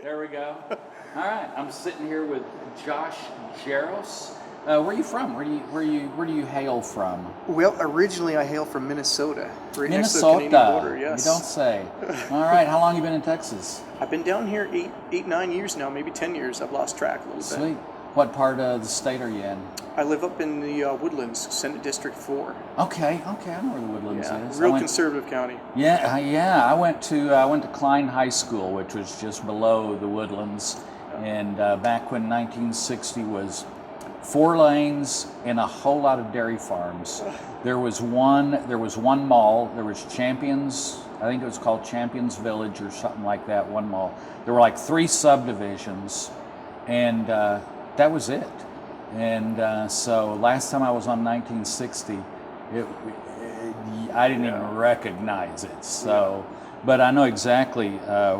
There we go. All right, I'm sitting here with Josh Jeros. Where are you from? Where do you hail from? Well, originally I hail from Minnesota, right next to the Minnesota. Canadian border. Yes. You don't say. All right. How long you been in Texas? I've been down here 9 years now, maybe 10 years. I've lost track a little Sweet. What part of the state are you in? I live up in the Woodlands, Senate District 4. Okay. I know where the Woodlands Yeah, is. real conservative county. Yeah. I went to Klein High School, which was just below the Woodlands, and back when 1960 was 4 lanes and a whole lot of dairy farms. There was one mall. There was Champions. I think it was called Champions Village or something like that. One mall. There were like 3 subdivisions, and that was it. And so last time I was on 1960, I didn't even recognize it. So, but I know exactly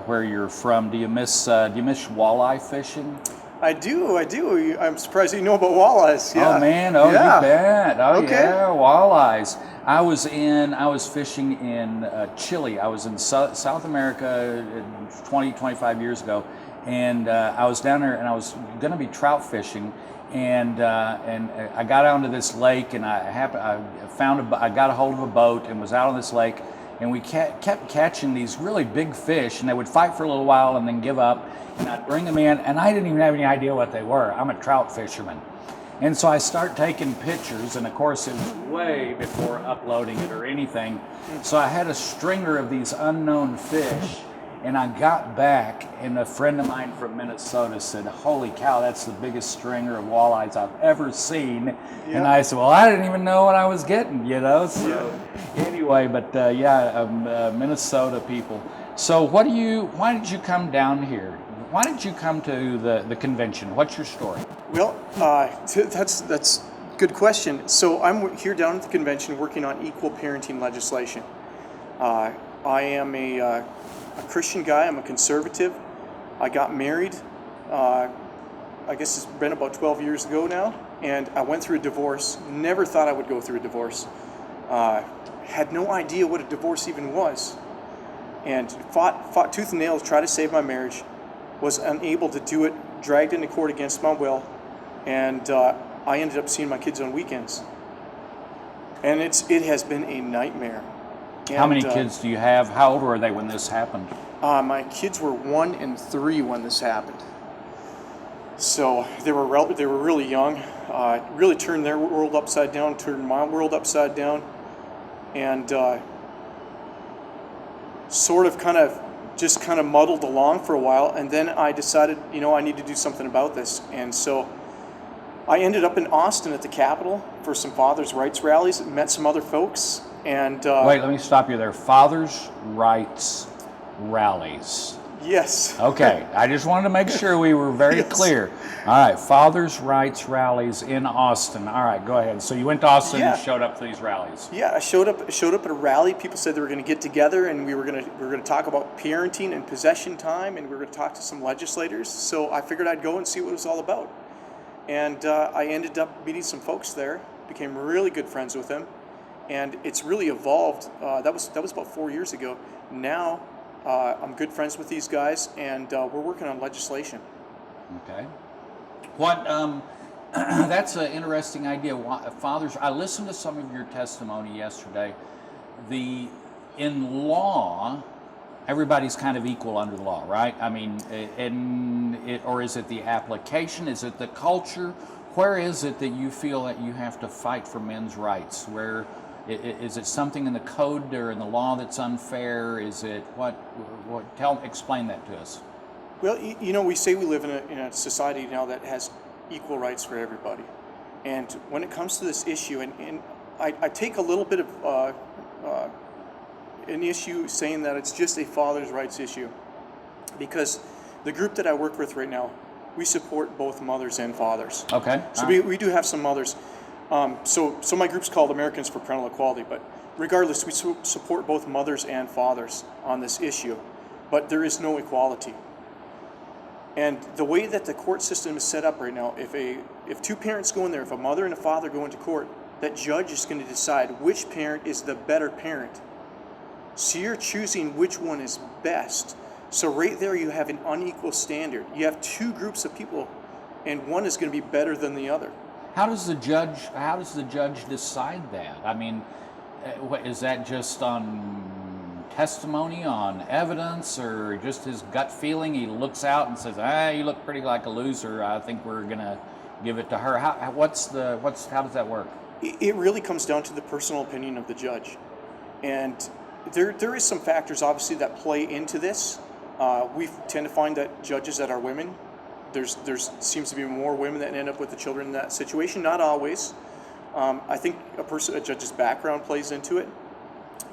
where you're from. Do you miss walleye fishing? I do. I'm surprised you know about walleyes. Yeah. Oh man, yeah. You bet. Oh okay. yeah, walleyes. I was fishing in Chile. I was in South America 25 years ago, and I was down there, and I was going to be trout fishing, and I got onto this lake, and I got a hold of a boat and was out on this lake, and we kept catching these really big fish, and they would fight for a little while and then give up, and I'd bring them in, and I didn't even have any idea what they were. I'm a trout fisherman. And so I start taking pictures, and of course it was way before uploading it or anything. So I had a stringer of these unknown fish, and I got back, and a friend of mine from Minnesota said, "Holy cow, that's the biggest stringer of walleyes I've ever seen." Yeah. And I said, "Well, I didn't even know what I was getting, you know." So anyway, but Minnesota people. So why did you come down here? Why did you come to the convention? What's your story? Well, that's a good question. So I'm here down at the convention working on equal parenting legislation. I am a Christian guy. I'm a conservative. I got married, I guess it's been about 12 years ago now, and I went through a divorce. Never thought I would go through a divorce. Had no idea what a divorce even was, and fought tooth and nail to try to save my marriage. Was unable to do it, dragged into court against my will, and I ended up seeing my kids on weekends. And it has been a nightmare. And, how many kids do you have? How old were they when this happened? My kids were 1 and 3 when this happened. So they were really young. Really turned their world upside down, turned my world upside down, and sort of kind of muddled along for a while, and then I decided, I need to do something about this. And so I ended up in Austin at the Capitol for some fathers' rights rallies, met some other folks, and... Wait, let me stop you there. Fathers' rights rallies. Yes. Okay, I just wanted to make sure we were very clear. All right, fathers' rights rallies in Austin. All right, go ahead. So you went to Austin and showed up to these rallies. Yeah, I showed up at a rally. People said they were going to get together, and we were going to talk about parenting and possession time, and we were going to talk to some legislators. So I figured I'd go and see what it was all about. And I ended up meeting some folks there, became really good friends with them, and it's really evolved. That was about 4 years ago. Now I'm good friends with these guys, and we're working on legislation. Okay. What? That's an interesting idea. Fathers, I listened to some of your testimony yesterday. In law, everybody's kind of equal under the law, right? I mean, or is it the application? Is it the culture? Where is it that you feel that you have to fight for men's rights? Where is it something in the code or in the law that's unfair? Is it what? Explain that to us. Well, we say we live in a society now that has equal rights for everybody, and when it comes to this issue, and I take a little bit of an issue saying that it's just a father's rights issue, because the group that I work with right now, we support both mothers and fathers. Okay. So we do have some mothers. So my group's called Americans for Parental Equality, but regardless, we support both mothers and fathers on this issue, but there is no equality. And the way that the court system is set up right now, if 2 parents go in there, if a mother and a father go into court, that judge is going to decide which parent is the better parent. So you're choosing which one is best. So right there you have an unequal standard. You have two groups of people, and one is going to be better than the other. How does the judge decide that? I mean, is that just on testimony, on evidence, or just his gut feeling? He looks out and says, you look pretty like a loser. I think we're going to give it to her. How does that work? It really comes down to the personal opinion of the judge. And there is some factors, obviously, that play into this. We tend to find that judges that are women, there's seems to be more women that end up with the children in that situation. Not always. I think a judge's background plays into it.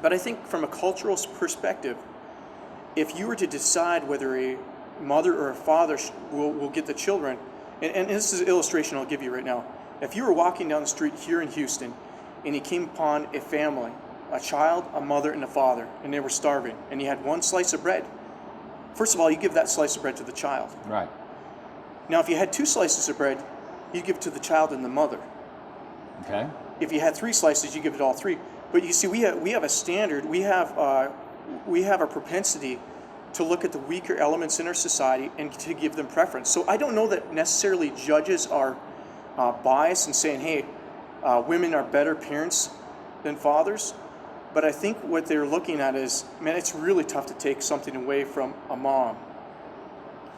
But I think from a cultural perspective, if you were to decide whether a mother or a father will get the children, and this is an illustration I'll give you right now. If you were walking down the street here in Houston and you came upon a family, a child, a mother, and a father, and they were starving, and you had one slice of bread, first of all, you give that slice of bread to the child. Right. Now, if you had 2 slices of bread, you give it to the child and the mother. Okay. If you had 3 slices, you give it all 3. But you see, we have a standard. We have a propensity to look at the weaker elements in our society and to give them preference. So I don't know that necessarily judges are biased and saying, hey, women are better parents than fathers. But I think what they're looking at is, man, it's really tough to take something away from a mom.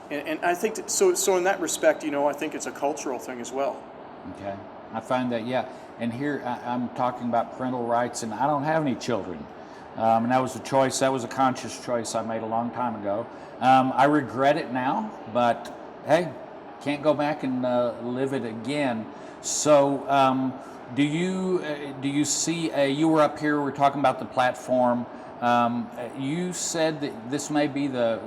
And I think so in that respect, I think it's a cultural thing as well. Okay. I find that, yeah. And here I'm talking about parental rights, and I don't have any children. And that was a choice, that was a conscious choice I made a long time ago. I regret it now, but hey, can't go back and live it again. So do you see, you were up here, we're talking about the platform. You said that this may be the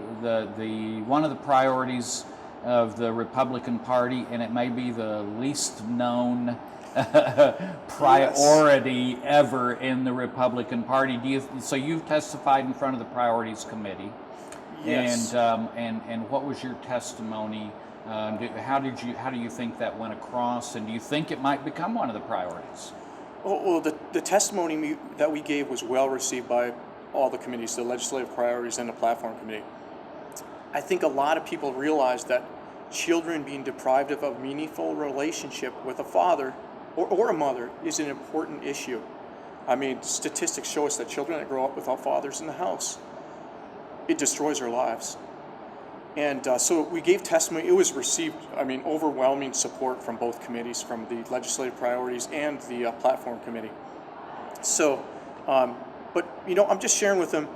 one of the priorities of the Republican Party, and it may be the least known priority ever in the Republican Party. So you've testified in front of the Priorities Committee. Yes. And what was your testimony? How do you think that went across, and do you think it might become one of the priorities? Well, the testimony that we gave was well received by all the committees, the legislative priorities and the platform committee. I think a lot of people realize that children being deprived of a meaningful relationship with a father or a mother is an important issue. I mean, statistics show us that children that grow up without fathers in the house, it destroys their lives. And so we gave testimony. It was received, overwhelming support from both committees, from the legislative priorities and the platform committee. So, but I'm just sharing with them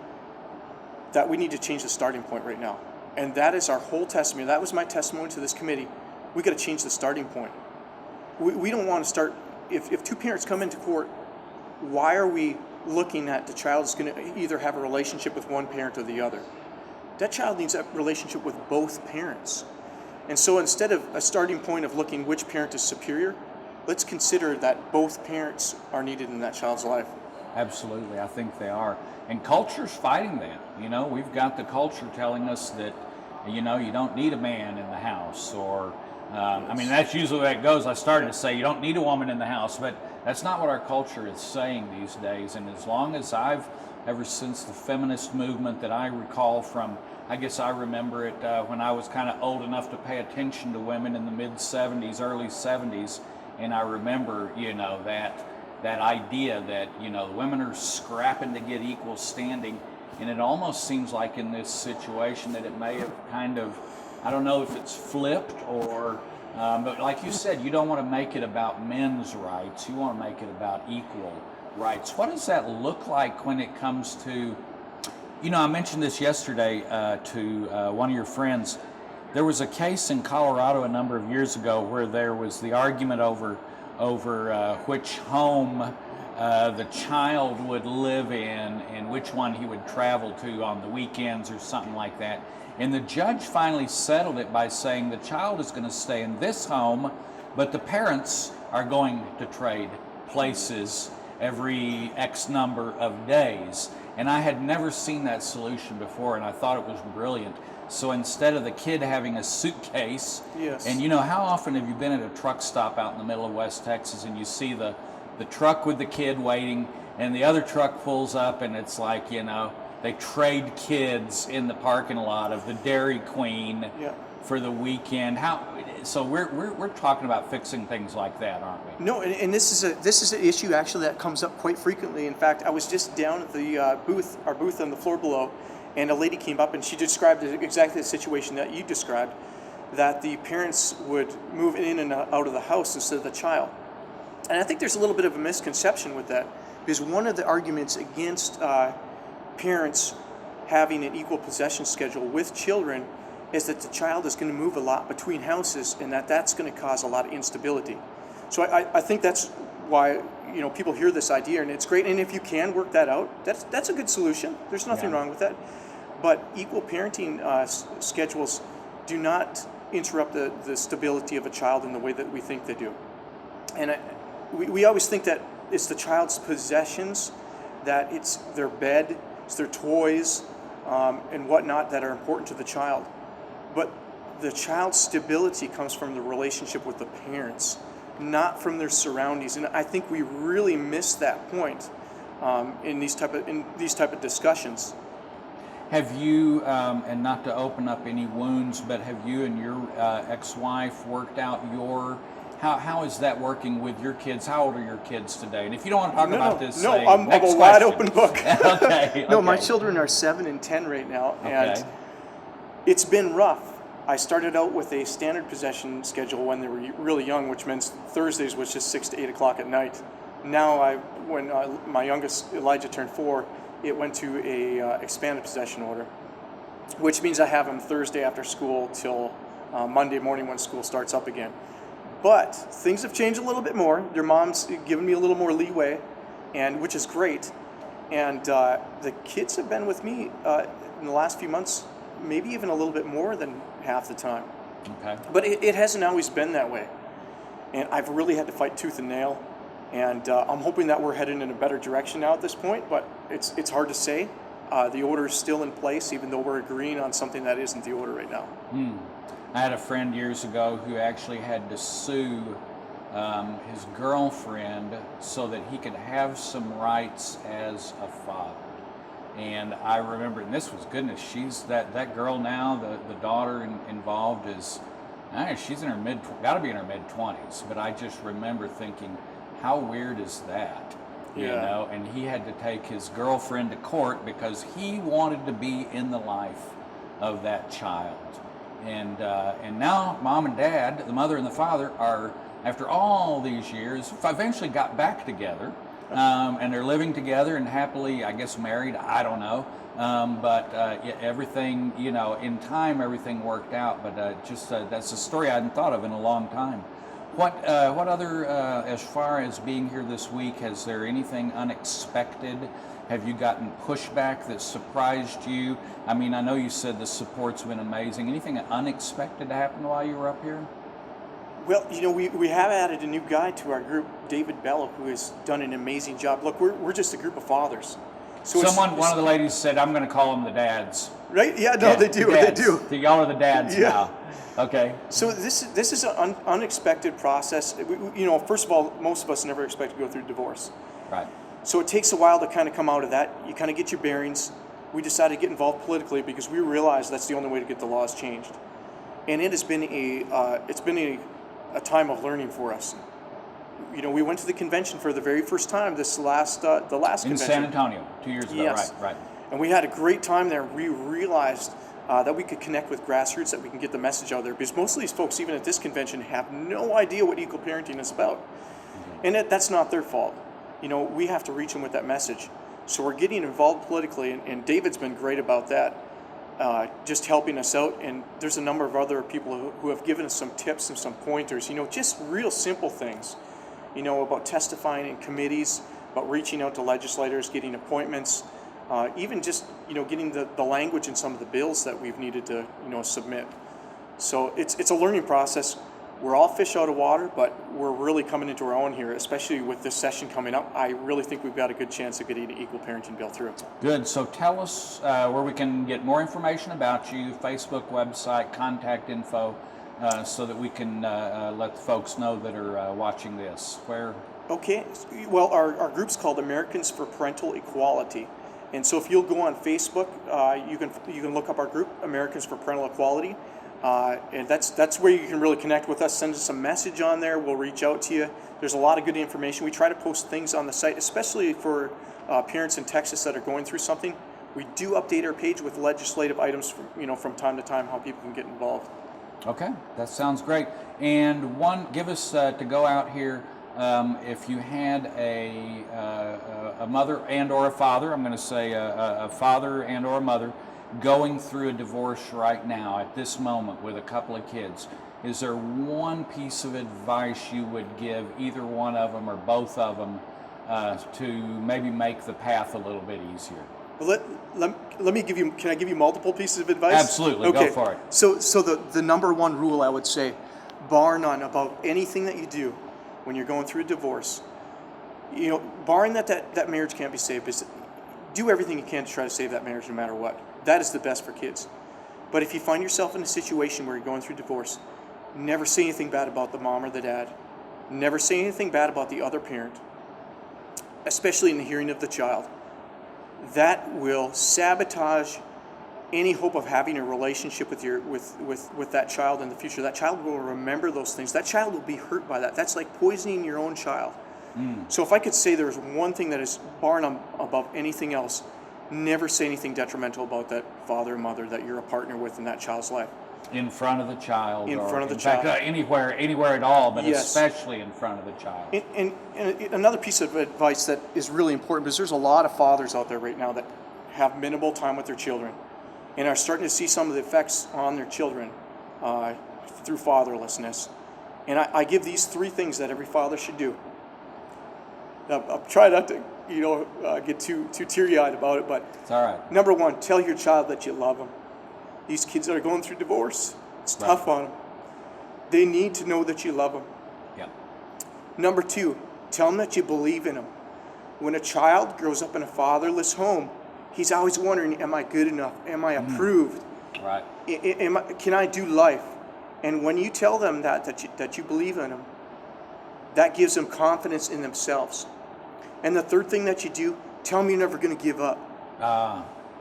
that we need to change the starting point right now. And that is our whole testimony. That was my testimony to this committee. We got to change the starting point. We don't want to start, if 2 parents come into court, why are we looking at the child is going to either have a relationship with one parent or the other? That child needs that relationship with both parents. And so instead of a starting point of looking which parent is superior, let's consider that both parents are needed in that child's life. Absolutely, I think they are. And culture's fighting that. We've got the culture telling us that, you don't need a man in the house, or, that's usually the way it goes. I started to say you don't need a woman in the house, but that's not what our culture is saying these days. And as long as ever since the feminist movement that I recall from, I guess I remember it when I was kind of old enough to pay attention to women in the mid-'70s, early '70s, and I remember, that idea that, women are scrapping to get equal standing, and it almost seems like in this situation that it may have kind of, I don't know if it's flipped or, but like you said, you don't want to make it about men's rights, you want to make it about equal rights. What does that look like when it comes to, I mentioned this yesterday to one of your friends. There was a case in Colorado a number of years ago where there was the argument over which home the child would live in and which one he would travel to on the weekends or something like that. And the judge finally settled it by saying the child is going to stay in this home, but the parents are going to trade places every X number of days. And I had never seen that solution before, and I thought it was brilliant. So instead of the kid having a suitcase, yes. And how often have you been at a truck stop out in the middle of West Texas and you see the truck with the kid waiting and the other truck pulls up and it's like, they trade kids in the parking lot of the Dairy Queen for the weekend. So we're talking about fixing things like that, aren't we? No, and this is an issue actually that comes up quite frequently. In fact, I was just down at the our booth on the floor below, and a lady came up and she described exactly the situation that you described, that the parents would move in and out of the house instead of the child. And I think there's a little bit of a misconception with that, because one of the arguments against parents having an equal possession schedule with children is that the child is going to move a lot between houses, and that's going to cause a lot of instability. So I think that's why people hear this idea, and it's great. And if you can work that out, that's a good solution. There's nothing wrong with that. But equal parenting schedules do not interrupt the stability of a child in the way that we think they do. And we always think that it's the child's possessions, that it's their bed, it's their toys, and whatnot that are important to the child. But the child's stability comes from the relationship with the parents, not from their surroundings. And I think we really miss that point in these type of discussions. Have you, and not to open up any wounds, but have you and your ex-wife worked out how is that working with your kids? How old are your kids today? And if you don't want to talk about this, I'm a wide open book. Okay. No, my children are 7 and 10 right now, and it's been rough. I started out with a standard possession schedule when they were really young, which meant Thursdays was just 6 to 8 o'clock at night. Now, when my youngest Elijah turned 4, it went to a expanded possession order, which means I have him Thursday after school till Monday morning when school starts up again. But things have changed a little bit more. Their mom's given me a little more leeway, and which is great. And the kids have been with me in the last few months, maybe even a little bit more than half the time. Okay. But it hasn't always been that way. And I've really had to fight tooth and nail. And I'm hoping that we're headed in a better direction now at this point, but it's hard to say. The order is still in place, even though we're agreeing on something that isn't the order right now. I had a friend years ago who actually had to sue his girlfriend so that he could have some rights as a father. And I remember, and this was goodness, she's that girl now, the daughter involved is, she's in her got to be in her mid-20s. But I just remember thinking, how weird is that? You know, and he had to take his girlfriend to court because he wanted to be in the life of that child. And now mom and dad, the mother and the father, are, after all these years, eventually got back together. And they're living together and happily, I guess, married. I don't know. But everything, in time, everything worked out. But that's a story I hadn't thought of in a long time. What other, as far as being here this week, has there anything unexpected? Have you gotten pushback that surprised you? I mean, I know you said the support's been amazing. Anything unexpected happen while you were up here? Well, we have added a new guy to our group, David Bello, who has done an amazing job. Look, we're just a group of fathers. So one of the ladies said, I'm going to call them the dads. Right? Yeah, no, they do. Dads. They do. Y'all are the dads now. Okay. So this is an unexpected process. First of all, most of us never expect to go through divorce. Right. So it takes a while to kind of come out of that. You kind of get your bearings. We decided to get involved politically because we realized that's the only way to get the laws changed. And it has been a time of learning for us. We went to the convention for the very first time the last convention. In San Antonio, 2 years ago. Yes. Right. And we had a great time there. We realized that we could connect with grassroots, that we can get the message out there. Because most of these folks, even at this convention, have no idea what equal parenting is about. Mm-hmm. And that's not their fault. We have to reach them with that message. So we're getting involved politically, and David's been great about that, just helping us out. And there's a number of other people who have given us some tips and some pointers, just real simple things, about testifying in committees, about reaching out to legislators, getting appointments, even just, getting the language in some of the bills that we've needed to, submit. So it's a learning process. We're all fish out of water, but we're really coming into our own here, especially with this session coming up. I really think we've got a good chance of getting an equal parenting bill through. Good. So tell us where we can get more information about you, Facebook, website, contact info, so that we can let the folks know that are watching this. Where? Okay. Well, our group's called Americans for Parental Equality. And so if you'll go on Facebook, you can look up our group, Americans for Parental Equality. And that's where you can really connect with us. Send us a message on there. We'll reach out to you. There's a lot of good information. We try to post things on the site, especially for parents in Texas that are going through something. We do update our page with legislative items from time to time, how people can get involved. Okay, that sounds great. And give us to go out here, if you had a mother and or a father, I'm going to say a father and or a mother going through a divorce right now at this moment with a couple of kids, is there one piece of advice you would give either one of them or both of them to maybe make the path a little bit easier? Well, let me give you. Can I give you multiple pieces of advice? Absolutely. Okay. Go for it. So the number one rule I would say, bar none, about anything that you do when you're going through a divorce, barring that marriage can't be saved, is do everything you can to try to save that marriage no matter what. That is the best for kids. But if you find yourself in a situation where you're going through divorce, never say anything bad about the mom or the dad. Never say anything bad about the other parent, especially in the hearing of the child. That will sabotage any hope of having a relationship with that child in the future. That child will remember those things. That child will be hurt by that. That's like poisoning your own child. So if I could say there's one thing that is bar none above anything else, never say anything detrimental about that father or mother that you're a partner with in that child's life. In front of the child. In front of the child. child. Anywhere at all, but Yes. especially in front of the child. And another piece of advice that is really important, because there's a lot of fathers out there right now that have minimal time with their children and are starting to see some of the effects on their children through fatherlessness. And I give these 3 things that every father should do. I'll try not to get too teary-eyed about it, but It's all right. number 1, tell your child that you love them. These kids that are going through divorce, it's Right. tough on them. They need to know that you love them. Yep. Number 2, tell them that you believe in them. When a child grows up in a fatherless home, he's always wondering, am I good enough? Am I approved? Right. Can I do life? And when you tell them that you believe in them, that gives them confidence in themselves. And the third thing that you do, tell them you're never going to give up.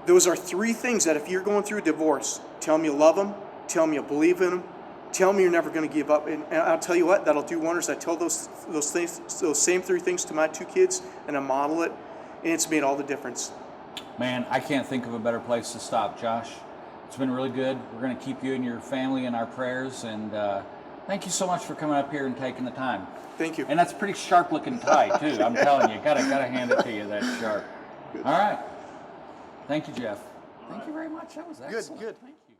Those are 3 things that if you're going through a divorce, tell them you love them, tell them you believe in them, tell them you're never going to give up. And I'll tell you what, that'll do wonders. I tell those same 3 things to my 2 kids, and I model it, and it's made all the difference. Man, I can't think of a better place to stop, Josh. It's been really good. We're going to keep you and your family in our prayers, and thank you so much for coming up here and taking the time. Thank you. And that's a pretty sharp-looking tie, too. I'm telling you, gotta hand it to you, that sharp. All right. Thank you, Jeff. Thank you very much. That was excellent. Good. Thank you.